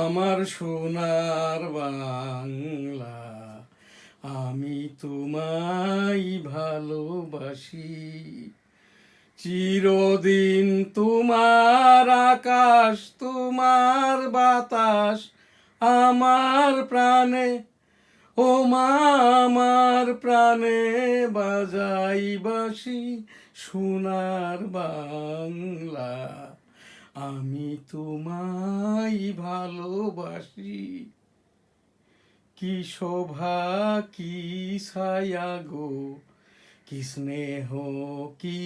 আমার সোনার বাংলা, আমি তোমায় ভালোবাসি। চিরদিন তোমার আকাশ, তোমার বাতাস আমার প্রাণে, ও মা আমার প্রাণে বাজাই বাঁশি। সোনার বাংলা, আমি তোমায় ভালোবাসি। কি শোভা কি ছায়া গো, কি স্নেহ কি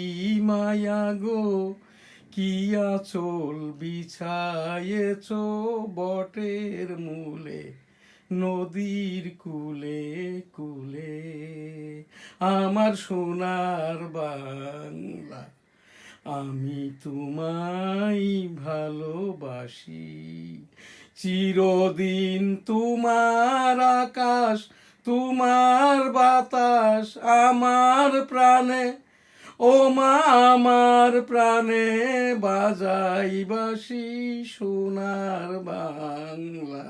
মায়া গো, কি আঁচল বিছায়েছ বটের মূলে, নদীর কূলে কূলে। আমার সোনার বাংলা, আমি তোমায় ভালোবাসি। চিরদিন তোমার আকাশ, তোমার বাতাস আমার প্রাণে, ও মা আমার প্রাণে বাজাই বাঁশি। সোনার বাংলা,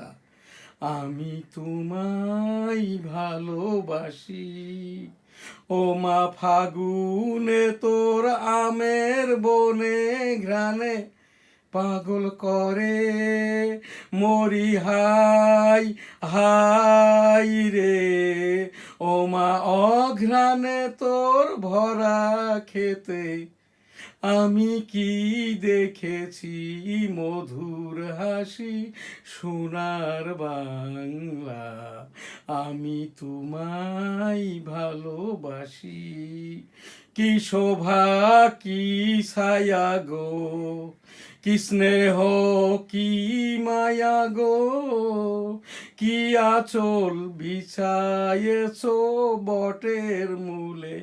আমি তোমায় ভালোবাসি। ও মা ফাগুনে তোর আমের বনে ঘ্রাণে পাগল করে মরি হাই হাই রে। ও মা অঘ্রাণে তোর ভরা খেতে আমি কি দেখেছি মধুর হাসি। সোনার বাংলা, আমি তোমায় ভালোবাসি। কি শোভা কি ছায়া গো, কি স্নেহ কি মায়া গো, কি আঁচল বিছায়েছ বটের মূলে,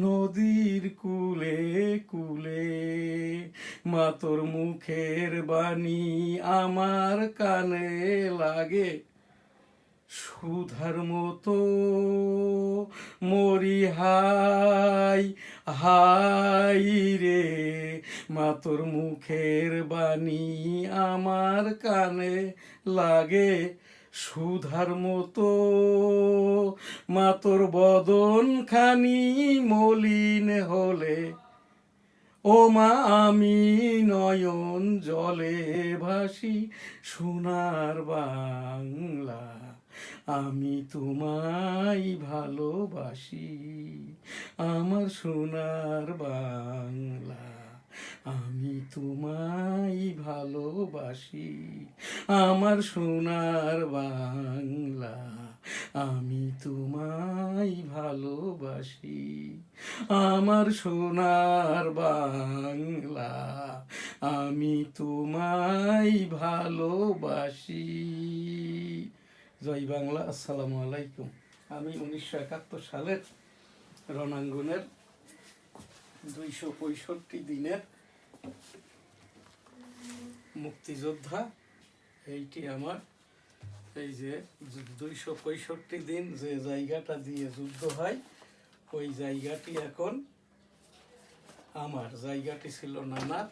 নদীর কূলে কূলে। মা তোর মুখের বাণী আমার কানে লাগে সুধার মতো, মরি হাই হাই রে। মা তোর মুখের বাণী আমার কানে লাগে সুধার মতো, মা তোর বদন খানি মলিন হলে, ও মা আমি নয়ন জলে ভাসি। সোনার বাংলা, আমি তোমায় ভালোবাসি। আমার সোনার বাংলা, আমি তোমায় ভালোবাসি। আমার সোনার বাংলা, আমি তোমায় ভালোবাসি। আমার সোনার বাংলা, আমি তোমায় ভালোবাসি। জয় বাংলা। আসসালামু আলাইকুম। আমি 1971 সালের রণাঙ্গনের 265 দিনের মুক্তিযোদ্ধা। এইটি আমার, এই যে 265 দিন যে জায়গাটা দিয়ে যুদ্ধ হয়, ওই জায়গাটি এখন আমার। জায়গাটি ছিল নানার।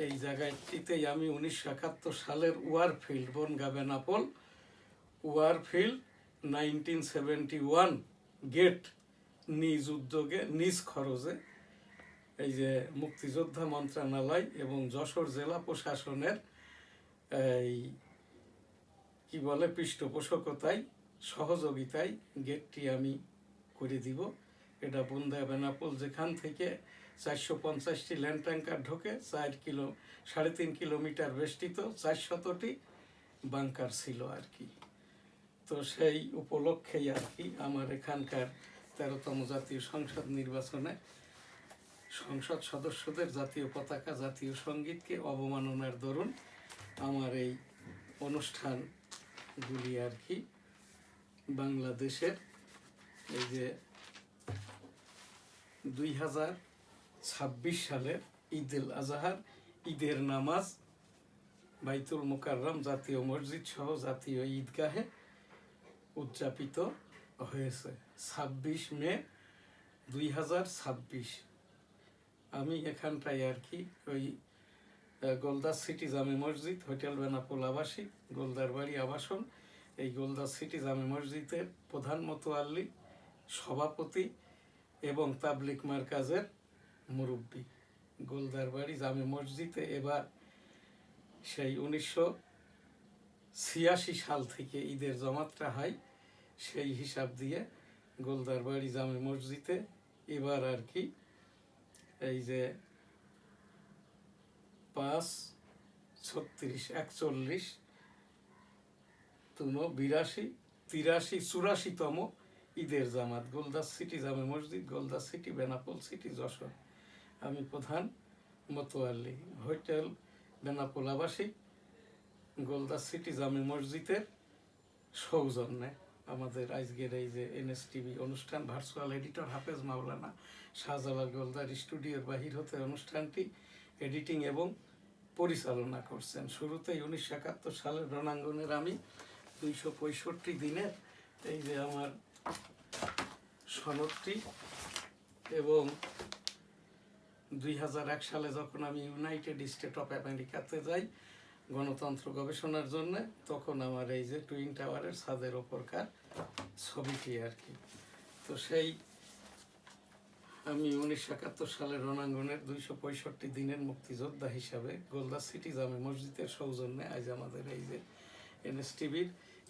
এই জায়গাটিতেই আমি 1971 সালের ওয়ারফিল্ড, বনগাঁ বেনাপোল ওয়ারফিল্ড 1971 গেট নিজ উদ্যোগে নিজ খরচে, এই যে মুক্তিযোদ্ধা মন্ত্রণালয় এবং যশোর জেলা প্রশাসনের এই কি বলে পৃষ্ঠপোষকতায় সহযোগিতায় গেটটি আমি করে দিব। এটা বনগাঁ বেনাপোল, যেখান থেকে 450টি ল্যান্ড ট্যাঙ্কার ঢোকে, 3.5 কিলোমিটার বেষ্টিত 400টি বাংকার ছিল আর কি। তো সেই উপলক্ষেই আর কি আমার এখানকার 13তম জাতীয় সংসদ নির্বাচনে সংসদ সদস্যদের জাতীয় পতাকা জাতীয় সঙ্গীতকে অবমাননার দরুন আমার এই অনুষ্ঠানগুলি আর কি বাংলাদেশের এই যে 2026 সালের ঈদুল আজহার ঈদের নামাজ বাইতুল মোকাররম জাতীয় মসজিদ সহ জাতীয় ঈদগাহে উদযাপিত হয়েছে 26 মে 2026। আমি এখানটায় আর কি ওই গোলদাস সিটি জামে মসজিদ, হোটেল বেনাপোল আবাসিক, গোলদার বাড়ি আবাসন। এই গোলদাস সিটি জামে মসজিদের প্রধান মোতোয়াল্লি, সভাপতি এবং তাবলিক মার্কাজের মুরব্বী। গোলদার বাড়ি জামে মসজিদে এবার সেই 1986 সাল থেকে ঈদের জমাতটা হয়, সেই হিসাব দিয়ে গোলদার বাড়ি জামে মসজিদে এবার আর কি এই যে 5, 36, 41, 82, 83, 84তম ঈদের জামাত গোলদাস সিটি জামে মসজিদ, গোলদাস সিটি, বেনাপোল সিটি, যশোর। আমি প্রধান মোতোয়াল্লি, হোটেল বেনাপোল আবাসিক, গোলদাস সিটি জামে মসজিদের সৌজন্যে আমাদের আজকের এই যে NSTV অনুষ্ঠান, ভার্চুয়াল এডিটর হাফেজ মাওলানা শাহজালাল গোলদার স্টুডিওর বাহির হতে অনুষ্ঠানটি এডিটিং এবং পরিচালনা করছেন। শুরুতেই 1971 সালের রণাঙ্গনের আমি 265 দিনের এই যে আমার সনদটি, এবং 2001 সালে যখন আমি ইউনাইটেড স্টেট অফ আমেরিকাতে যাই গণতন্ত্র গবেষণার জন্য, তখন আমার এই যে টুইন টাওয়ারের ছাদের ওপরকার ছবিটি আর কি। তো সেই আমি 1971 সালের রণাঙ্গনের 265 দিনের মুক্তিযোদ্ধা হিসাবে গোলদাস সিটি জামে মসজিদের সৌজন্যে আজ আমাদের এই যে NSTVর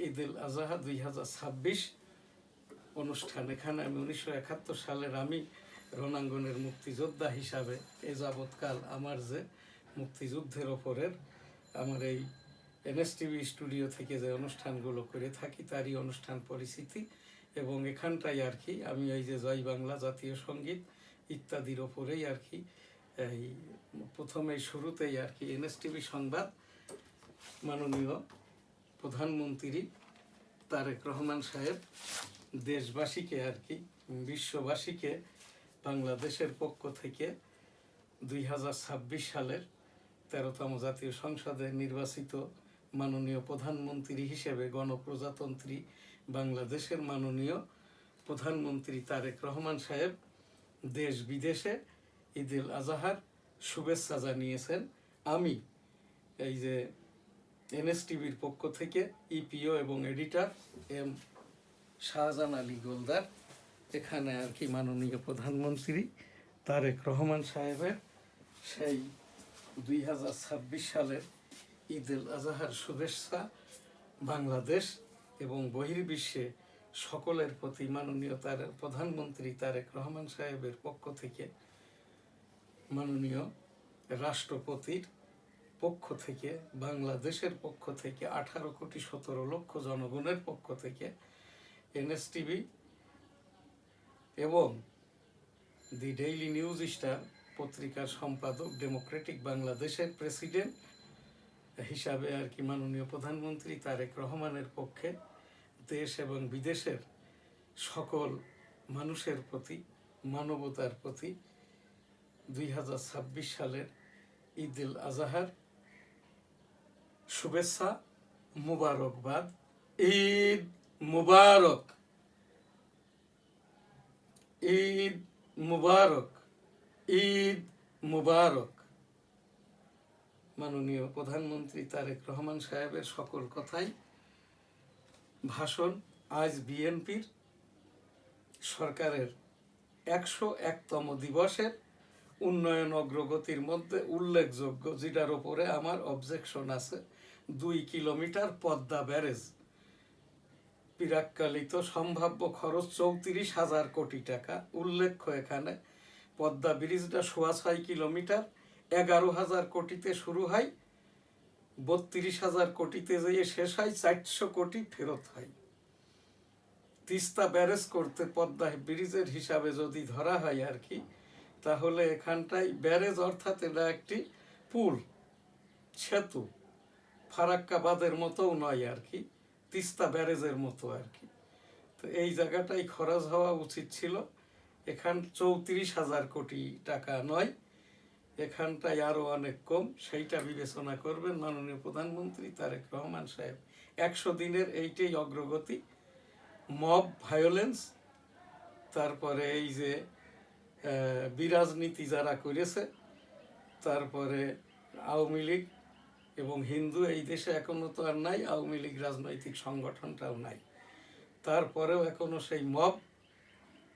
ঈদুল আজহা 2026 অনুষ্ঠান। এখানে আমি 1971 সালের আমি রণাঙ্গনের মুক্তিযোদ্ধা হিসাবে এ যাবৎকাল আমার যে মুক্তিযুদ্ধের ওপরের আমার এই NSTV স্টুডিও থেকে যে অনুষ্ঠানগুলো করে থাকি তারই অনুষ্ঠান পরিচিতি, এবং এখানটাই আর কি আমি এই যে জয় বাংলা, জাতীয় সঙ্গীত ইত্যাদির ওপরেই আর কি এই প্রথমেই শুরুতেই আর কি NSTV সংবাদ মাননীয় প্রধানমন্ত্রী তারেক রহমান সাহেব দেশবাসীকে আর কি বিশ্ববাসীকে বাংলাদেশের পক্ষ থেকে 2026 সালের 13তম জাতীয় সংসদে নির্বাচিত মাননীয় প্রধানমন্ত্রী হিসেবে গণপ্রজাতন্ত্রী বাংলাদেশের মাননীয় প্রধানমন্ত্রী তারেক রহমান সাহেব দেশ বিদেশে ঈদুল আজহার শুভেচ্ছা জানিয়েছেন। আমি এই যে NSTVর পক্ষ থেকে EPO এবং এডিটর M শাহজাহান আলী গোলদার এখানে আর কি মাননীয় প্রধানমন্ত্রী তারেক রহমান সাহেবের সেই 2026 সালের ঈদুল আজহার শুভেচ্ছা বাংলাদেশ এবং বহির্বিশ্বে সকলের প্রতি মাননীয় প্রধানমন্ত্রী তারেক রহমান সাহেবের পক্ষ থেকে, মাননীয় রাষ্ট্রপতির পক্ষ থেকে, বাংলাদেশের পক্ষ থেকে, 18,17,00,000 জনগণের পক্ষ থেকে NSTV এবং দি ডেইলি নিউজ স্টার পত্রিকার সম্পাদক, ডেমোক্রেটিক বাংলাদেশের প্রেসিডেন্ট হিসাবে আর কি মাননীয় প্রধানমন্ত্রী তারেক রহমানের পক্ষে দেশ এবং বিদেশের সকল মানুষের প্রতি, মানবতার প্রতি 2026 সালের ঈদুল আজহার শুভেচ্ছা, মুবারকবাদ। ঈদ মুবারক, ঈদ মুবারক, ঈদ মুবারক। মাননীয় প্রধানমন্ত্রী তারেক রহমান সাহেবের সকল কথাই ভাষণ আজ বিএনপির সরকারের 101তম দিবসের উন্নয়ন অগ্রগতির মধ্যে উল্লেখযোগ্য, যেটার ওপরে আমার অবজেকশন আছে। 2 কিলোমিটার পদ্মা ব্যারেজ প্রাক্কালিত সম্ভাব্য খরচ 34,000 কোটি টাকা। উল্লেখ্য এখানে পদ্মা ব্রিজটা 6.5 কিলোমিটার, 11,000 কোটিতে শুরু হয়, 32,000 কোটিতে যেয়ে শেষ হয়, 400 কোটি ফেরত হয়। তিস্তা ব্যারেজ করতে পদ্মা ব্রিজের হিসাবে যদি ধরা হয় আর কি, তাহলে এখানটায় ব্যারেজ অর্থাৎ এটা একটি পুল, সেতু, ফারাক্কাবাদের মতোও নয় আর কি, তিস্তা ব্যারেজের মতো আর কি। তো এই জায়গাটাই খরচ হওয়া উচিত ছিল। এখান 34,000 কোটি টাকা নয়, এখানটায় আরও অনেক কম, সেইটা বিবেচনা করবেন মাননীয় প্রধানমন্ত্রী তারেক রহমান সাহেব। 100 দিনের এইটাই অগ্রগতি। মব ভায়োলেন্স, তারপরে এই যে বিরাজনীতি যারা করেছে, তারপরে আওয়ামী লীগ এবং হিন্দু এই দেশে এখনো তো আর নাই, আওয়ামী লীগ রাজনৈতিক সংগঠনটাও নাই, তারপরেও এখনো সেই মব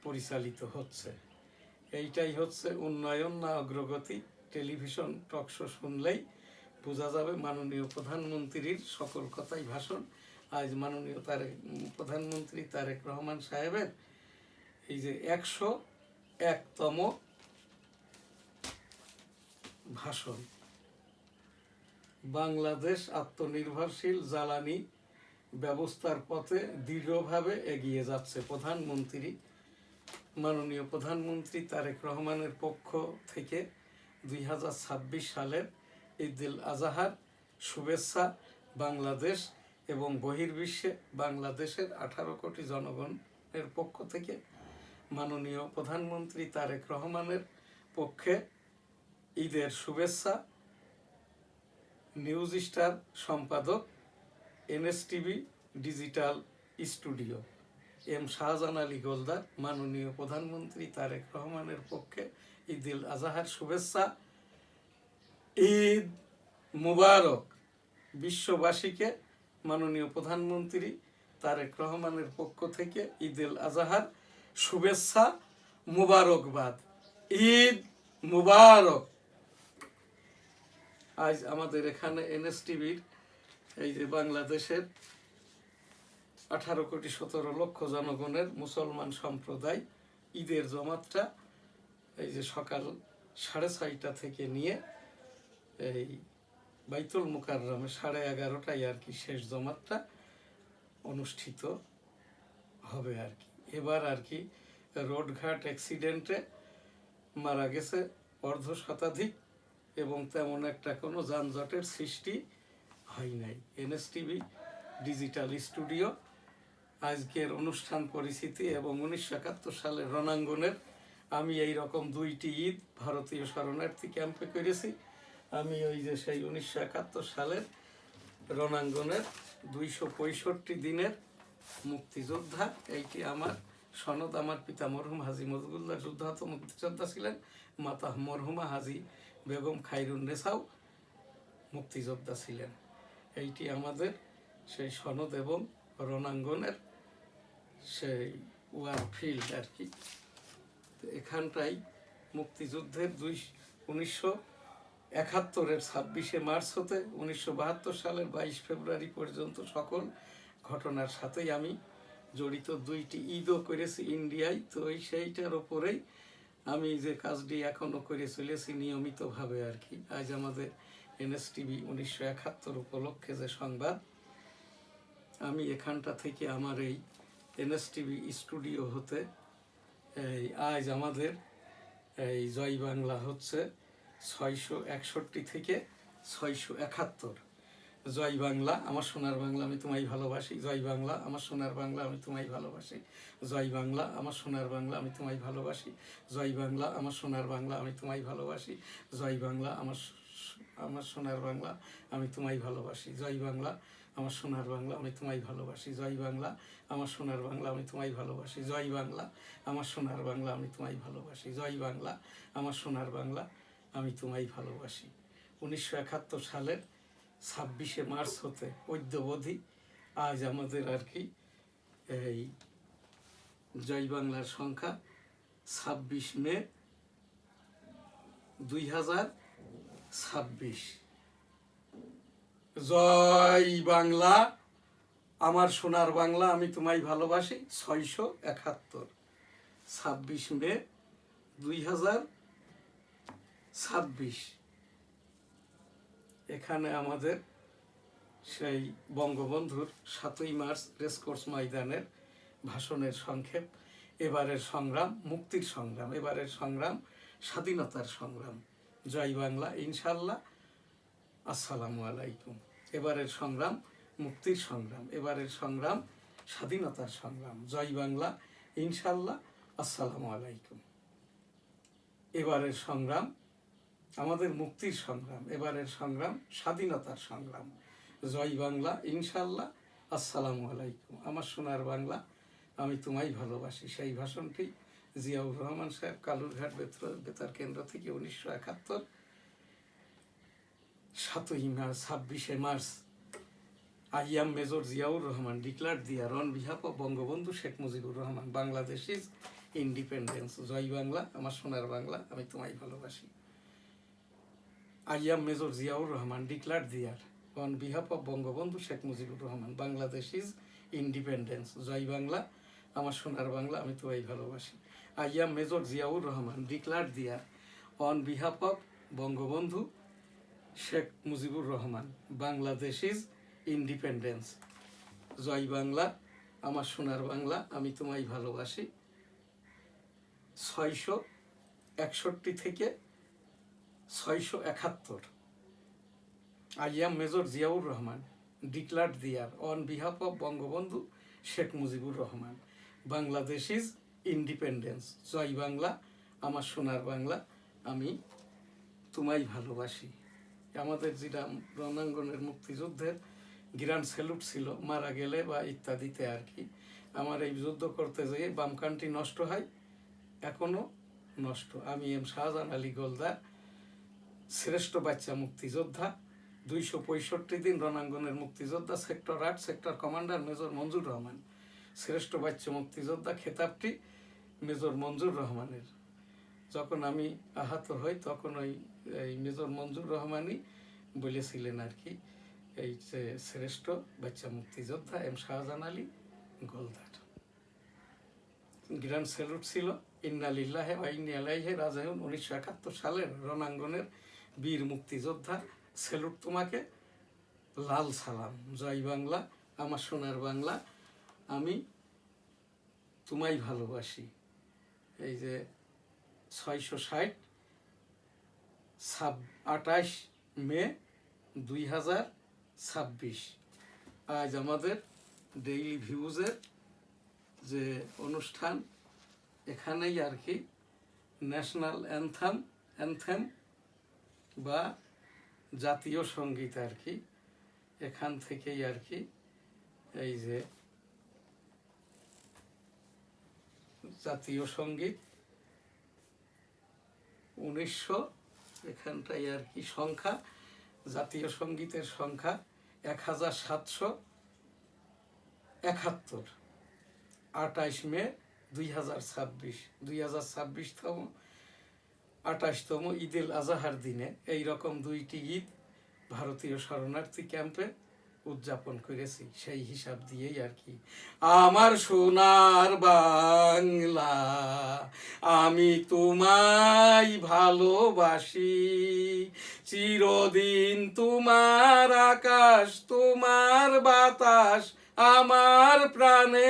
পরিচালিত হচ্ছে। এইটাই হচ্ছে উন্নয়ন না অগ্রগতি? টেলিভিশন টকশো শুনলেই বোঝা যাবে। মাননীয় প্রধানমন্ত্রীর সকল কথাই ভাষণ। আজ মাননীয় প্রধানমন্ত্রী তারেক রহমান সাহেবের এই যে 101তম ভাষণ, বাংলাদেশ আত্মনির্ভরশীল জ্বালানি ব্যবস্থার পথে দৃঢ়ভাবে এগিয়ে যাচ্ছে। প্রধানমন্ত্রী, মাননীয় প্রধানমন্ত্রী তারেক রহমানের পক্ষ থেকে 2026 সালের ঈদুল আজহার শুভেচ্ছা। বাংলাদেশ এবং বহির্বিশ্বে বাংলাদেশের 18 কোটি জনগণের পক্ষ থেকে মাননীয় প্রধানমন্ত্রী তারেক রহমানের পক্ষে ঈদের শুভেচ্ছা। নিউজ স্টার সম্পাদক, NSTV digital studio, M Shahjahan Ali Goldar. মাননীয় প্রধানমন্ত্রী তারেক রহমানের পক্ষে ঈদুল আজহার শুভেচ্ছা। ঈদ মুবারক। বিশ্ববাসীকে মাননীয় প্রধানমন্ত্রী তারেক রহমানের পক্ষ থেকে ঈদুল আজহার শুভেচ্ছা, মুবারকবাদ। ঈদ মুবারক। আজ আমাদের এখানে NSTVর এই যে বাংলাদেশের 18 কোটি 17 লক্ষ জনগণের মুসলমান সম্প্রদায় ঈদের জমাতটা এই যে সকাল 6:30 থেকে নিয়ে এই বাইতুল মুকাররমে 11:30টায় আর কি শেষ জমাতটা অনুষ্ঠিত হবে আর কি। এবার আর কি রোডঘাট অ্যাক্সিডেন্টে মারা গেছে 1/2 শতাধিক এবং তেমন একটা কোনো যানজটের সৃষ্টি হয় নাই। NSTV ডিজিটাল স্টুডিও আজকের অনুষ্ঠান পরিস্থিতি এবং 1971 সালের রণাঙ্গনের আমি এই রকম 2টি ঈদ ভারতীয় শরণার্থী ক্যাম্পে করেছি। আমি ওই যে সেই 1971 সালের রণাঙ্গনের 265 দিনের মুক্তিযোদ্ধা। এইটি আমার সনদ। আমার পিতা মরহুম হাজী মজগুল্লাহ যুদ্ধাহত মুক্তিযোদ্ধা ছিলেন, মাতা মরহুমা হাজী বেগম খায়রুন্নেসাও মুক্তিযোদ্ধা ছিলেন। এইটি আমাদের সেই সনদ এবং রণাঙ্গনের সেই ওয়ার ফিল্ড আর কি। এখানটাই মুক্তিযুদ্ধের 1971-এর 26শে মার্চ হতে 1972 সালের 22 ফেব্রুয়ারি পর্যন্ত সকল ঘটনার সাথেই আমি জড়িত। 2টি ঈদও করেছি ইন্ডিয়ায়। তো সেইটার ওপরেই আমি যে কাজটি এখনও করে চলেছি নিয়মিতভাবে আর কি। আজ আমাদের NSTV 1971 উপলক্ষে যে সংবাদ, আমি এখানটা থেকে আমার এই NSTV স্টুডিও হতে এই আজ আমাদের এই জয় বাংলা হচ্ছে 661 থেকে 671। জয় বাংলা আমার সোনার বাংলা, আমি তোমায় ভালোবাসি। জয় বাংলা আমার সোনার বাংলা, আমি তোমায় ভালোবাসি। জয় বাংলা আমার সোনার বাংলা, আমি তোমায় ভালোবাসি। জয় বাংলা আমার সোনার বাংলা, আমি তোমায় ভালোবাসি। জয় বাংলা আমার সোনার বাংলা, আমি তোমায় ভালোবাসি। জয় বাংলা আমার সোনার বাংলা, আমি তোমায় ভালোবাসি। জয় বাংলা আমার সোনার বাংলা, আমি তোমায় ভালোবাসি। জয় বাংলা আমার সোনার বাংলা, আমি তোমায় ভালোবাসি। জয় বাংলা আমার সোনার বাংলা, আমি তোমায় ভালোবাসি। 1971 সালের 26শে মার্চ হতে অদ্যাবধি আজ আমাদের আর কি এই জয় বাংলার সংখ্যা 26 মে 2026। জয় বাংলা আমার সোনার বাংলা, আমি তোমায় ভালোবাসি। 671, 26 মে 2026। এখানে আমাদের সেই বঙ্গবন্ধুর 7ই মার্চ রেসকোর্স ময়দানের ভাষণের সংক্ষেপ। এবারের সংগ্রাম মুক্তির সংগ্রাম, এবারের সংগ্রাম স্বাধীনতার সংগ্রাম। জয় বাংলা ইনশাল্লাহ। আসসালামু আলাইকুম। এবারের সংগ্রাম মুক্তির সংগ্রাম, এবারের সংগ্রাম স্বাধীনতার সংগ্রাম। জয় বাংলা ইনশাল্লাহ। আসসালামু আলাইকুম। এবারের সংগ্রাম আমাদের মুক্তির সংগ্রাম, এবারের সংগ্রাম স্বাধীনতার সংগ্রাম। জয় বাংলা ইনশাল্লাহ। আসসালামু আলাইকুম। আমার সোনার বাংলা, আমি তোমায় ভালোবাসি। সেই ভাষণটি জিয়াউর রহমান সাহেব কালুরঘাট বেতার কেন্দ্র থেকে 1971 7 March 26 March I am Major Ziaur Rahman declared the on behalf of Bangabandhu Sheikh Mujibur Rahman Bangladesh is independence. জয় বাংলা, আমার সোনার বাংলা, আমি তোমায় ভালোবাসি। I am Major Ziaur Rahman declared the on behalf of Bangabandhu Sheikh Mujibur Rahman Bangladesh is independence. জয় বাংলা, আমার সোনার বাংলা, আমি তোমায় ভালোবাসি। I am Major Ziaur Rahman declared the on behalf of Bangabandhu Sheikh Mujibur Rahman Bangladesh is independence. জয় বাংলা, আমার সোনার বাংলা, আমি তোমায় ভালোবাসি। 661 থেকে 671। I am Major Ziaur Rahman declared the on behalf of Bangabandhu Sheikh Mujibur Rahman Bangladesh is independence. জয় বাংলা, আমার সোনার বাংলা, আমি তোমায় ভালোবাসি। আমাদের যেটা রণাঙ্গনের মুক্তিযুদ্ধের গ্র্যান্ড স্যালুট ছিল, মারা গেলে বা ইত্যাদিতে আর কি। আমার এই যুদ্ধ করতে যেয়ে বামকানটি নষ্ট হয়, এখনও নষ্ট। আমি এম শাহজাহান আলী গোলদার, শ্রেষ্ঠ বাচ্চা মুক্তিযোদ্ধা, 265 দিন রণাঙ্গনের মুক্তিযোদ্ধা, সেক্টর 8 সেক্টর কমান্ডার মেজর মঞ্জুর রহমান। শ্রেষ্ঠ বাচ্চা মুক্তিযোদ্ধা খেতাবটি মেজর মঞ্জুর রহমানের। যখন আমি আহত হই তখন এই মেজর মঞ্জুর রহমানই বলেছিলেন আর কি, এই যে শ্রেষ্ঠ বাচ্চা মুক্তিযোদ্ধা M Shahjahan Ali Goldar. Grand salute ছিল ইন্না লিল্লাহি ওয়া ইন্না ইলাইহি রাজিউন। 1971 সালের রণাঙ্গনের বীর মুক্তিযোদ্ধা, স্যালুট তোমাকে, লাল সালাম। জয় বাংলা, আমার সোনার বাংলা, আমি তোমায় ভালোবাসি। এই যে 660 28 মে 2026 আজ আমাদের ডেইলি ভিউজের যে অনুষ্ঠান, এখানেই আর কি ন্যাশনাল অ্যানথেম বা জাতীয় সঙ্গীত আর কি, এখান থেকেই আর কি এই যে জাতীয় সঙ্গীত 1900 এখানটাই আর কি সংখ্যা, জাতীয় সঙ্গীতের সংখ্যা 1771। 28 মে 2026 2026তম 28তম ঈদুল আজহার দিনে এইরকম 2টি ঈদ ভারতীয় শরণার্থী ক্যাম্পে উদযাপন করেছি। সেই হিসাব দিয়েই আর কি, আমার সোনার বাংলা, আমি তোমায় ভালোবাসি। চিরদিন তোমার আকাশ, তোমার বাতাস আমার প্রাণে,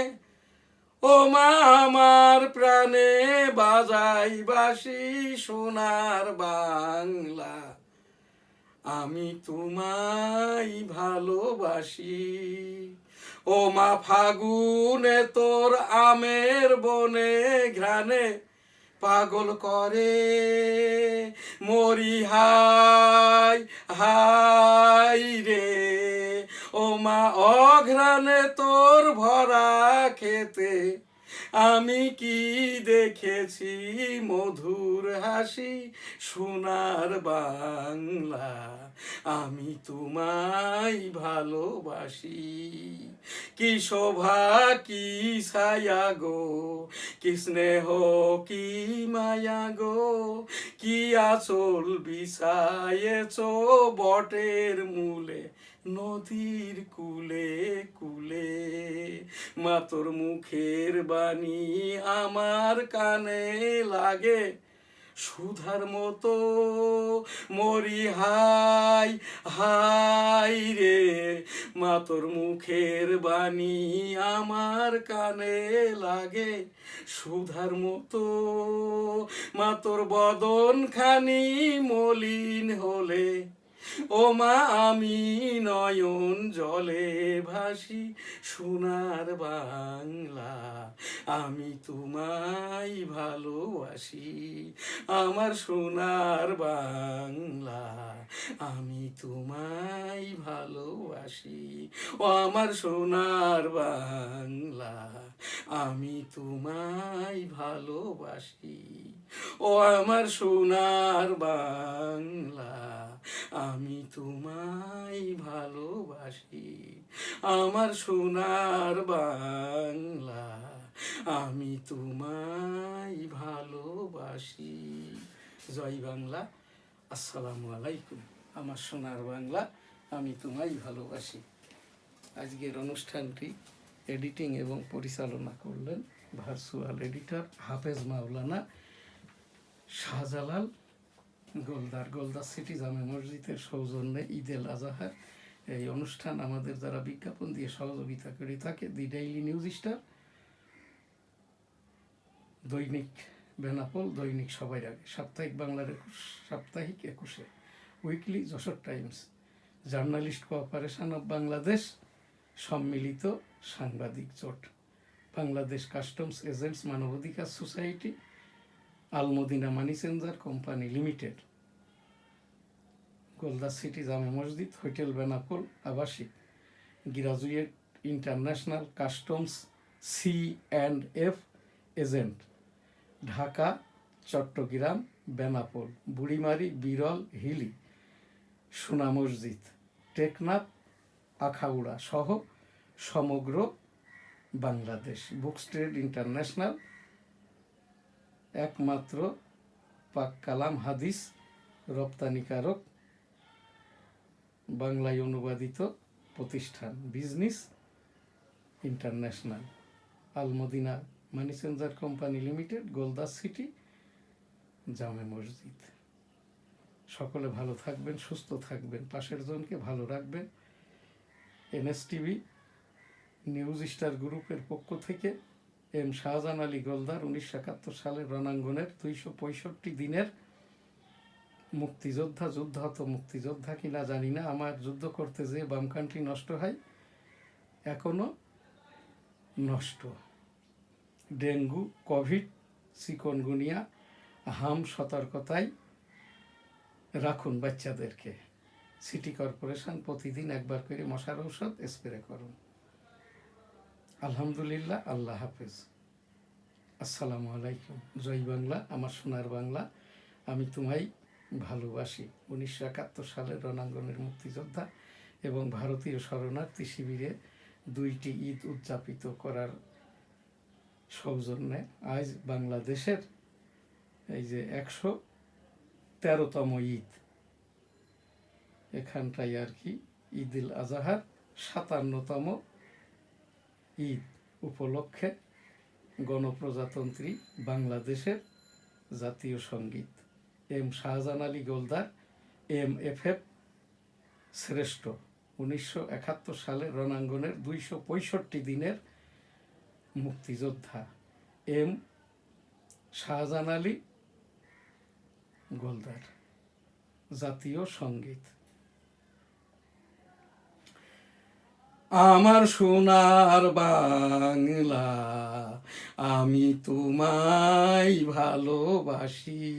ও মা আমার প্রাণে বাজাই বাঁশি। সোনার বাংলা, আমি তোমায় ভালোবাসি। ও মা ফাগুনে তোর আমের বনে ঘ্রাণে পাগল করে মরি হাই হাই রে। ও মা অঘ্রাণে তোর ভরা খেতে আমি কি দেখেছি মধুর হাসি। সোনার বাংলা, আমি তোমায় ভালোবাসি। কি শোভা কি ছায়া গো, কি স্নেহ কি মায়া গো, কি আঁচল বিছায়েছ বটের মূলে নদীর কুলে কুলে। মা তোর মুখের বাণী আমার কানে লাগে সুধার মতো মরি হাই হাই রে। মা তোর মুখের বাণী আমার কানে লাগে সুধার মতো। মা তোর বদন খানি মলিন হলে, ও মা আমি নয়ন জলে ভাসি। সোনার বাংলা, আমি তোমায় ভালোবাসি। আমার সোনার বাংলা, আমি তোমায় ভালোবাসি। ও আমার সোনার বাংলা, আমি তোমায় ভালোবাসি। ও আমার সোনার বাংলা, আমি আমি তোমায় ভালোবাসি আমার সোনার বাংলা, আমি তোমায় ভালোবাসি। জয় বাংলা। আসসালামু আলাইকুম। আমার সোনার বাংলা, আমি তোমায় ভালোবাসি। আজকের অনুষ্ঠানটি এডিটিং এবং পরিচালনা করলেন ভার্চুয়াল এডিটর হাফেজ মাওলানা শাহজালাল গোলদার, গোলদার সিটি জামে মসজিদের সৌজন্যে ঈদুল আজহার এই অনুষ্ঠান আমাদের যারা বিজ্ঞাপন দিয়ে সহযোগিতা করে থাকে, দি ডেইলি নিউজ স্টার, দৈনিক বেনাপোল, দৈনিক সবার আগে, সাপ্তাহিক বাংলার 21, সাপ্তাহিক 21, weekly Jashore times, journalist cooperation of Bangladesh, সম্মিলিত সাংবাদিক জোট, বাংলাদেশ কাস্টমস এজেন্টস মানবাধিকার সোসাইটি, Almadina money changer company limited, Goldar city জামে মসজিদ, হোটেল বেনাপোল আবাসিক, graduate international customs C&F agent, Dhaka, Chattogram, Benapole, Burimari, Biral, Hili, সোনা মসজিদ, টেকনাফ, আখাউড়া সহ সমগ্র বাংলাদেশ, বুকস ট্রেড ইন্টারন্যাশনাল, একমাত্র পাক কালাম হাদিস রপ্তানিকারক বাংলায় অনুবাদিত প্রতিষ্ঠান, business international, Al Madina money changer company limited, Goldar city জামে মসজিদ। সকলে ভালো থাকবেন, সুস্থ থাকবেন, পাশের জনকে ভালো রাখবেন। NSTV নিউজ স্টার গ্রুপের পক্ষ থেকে এম শাহজাহান আলী গোলদার 1971 সালের রণাঙ্গনের 265 দিনের মুক্তিযোদ্ধা, যুদ্ধাহত মুক্তিযোদ্ধা কিনা জানি না, আমার যুদ্ধ করতে যেয়ে বামকানটি নষ্ট হয়, এখনো নষ্ট। ডেঙ্গু, কোভিড, চিকনগুনিয়া, হাম সতর্কতায় রাখুন বাচ্চাদেরকে। সিটি কর্পোরেশন প্রতিদিন একবার করে মশার ঔষধ স্প্রে করুন। আলহামদুলিল্লাহ, আল্লাহ হাফেজ, আসসালামু আলাইকুম। জয় বাংলা, আমার সোনার বাংলা, আমি তোমায় ভালোবাসি। 1971 সালের রণাঙ্গনের মুক্তিযোদ্ধা এবং ভারতীয় শরণার্থী শিবিরে 2টি ঈদ উদযাপিত করার সৌজন্যে আজ বাংলাদেশের এই যে 113তম ঈদ, এখানটাই আর কি ঈদুল আজহার 57তম ঈদ উপলক্ষে গণপ্রজাতন্ত্রী বাংলাদেশের জাতীয় সঙ্গীত এম শাহজাহান আলী গোলদার MFF শ্রেষ্ঠ 1971 সালের রণাঙ্গনের 265 দিনের মুক্তিযোদ্ধা এম শাহজাহান আলী গোলদার জাতীয় সঙ্গীত। আমার সোনার বাংলা, আমি তোমায় ভালোবাসি,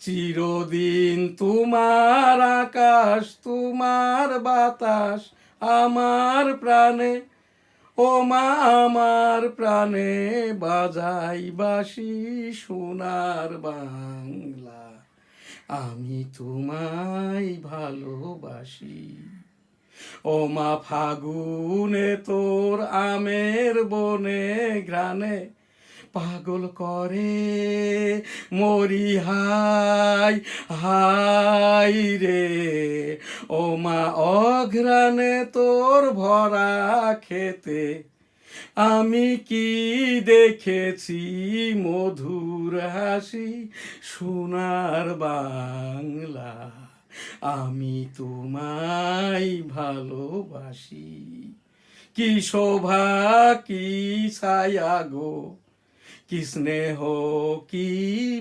চিরদিন তোমার আকাশ, তোমার বাতাস আমার প্রাণে, ও মা আমার প্রাণে বাজাই বাঁশি, সোনার বাংলা, আমি তোমায় ভালোবাসি। ও মা ফাগুনে তোর আমের বনে ঘ্রাণে পাগল করে মরি, হাই হাই রে, ও মা অঘ্রাণে তোর ভরা খেতে আমি কি দেখেছি মধুর হাসি, সোনার বাংলা, আমি তোমায় ভালোবাসি। কি শোভা কি ছায়া গো, কি স্নেহ কি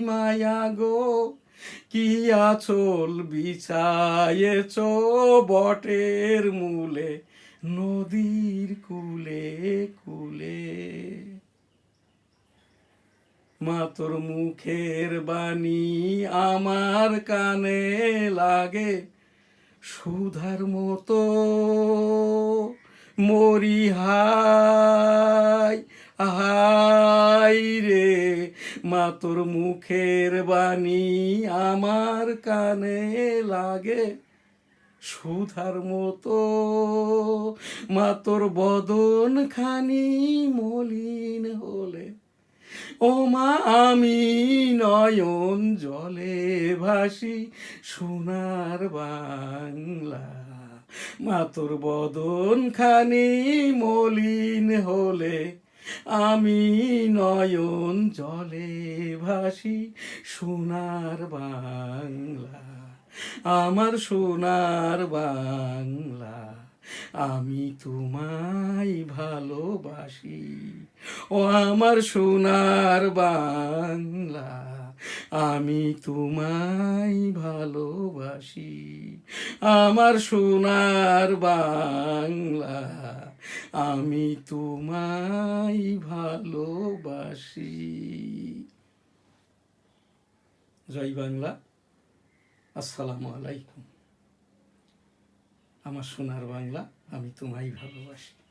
মায়া গো, কি আঁচল বিছায়েছ বটের মূলে, নদীর কূলে কূলে। মা তোর মুখের বাণী আমার কানে লাগে সুধার মতো, মরি হাই হাই রে, মা তোর মুখের বাণী আমার কানে লাগে সুধার মতো, মা তোর বদন খানি মলিন হলে, ও মা আমি নয়ন জলে ভাসি সোনার বাংলা। মা তোর বদন খানি মলিন হলে, আমি নয়ন জলে ভাসি সোনার বাংলা। আমার সোনার বাংলা, আমি তোমায় ভালোবাসি। ও আমার সোনার বাংলা, আমি তোমায় ভালোবাসি। আমার সোনার বাংলা, আমি তোমায় ভালোবাসি। জয় বাংলা। আসসালামু আলাইকুম। আমার সোনার বাংলা, আমি তোমায় ভালোবাসি।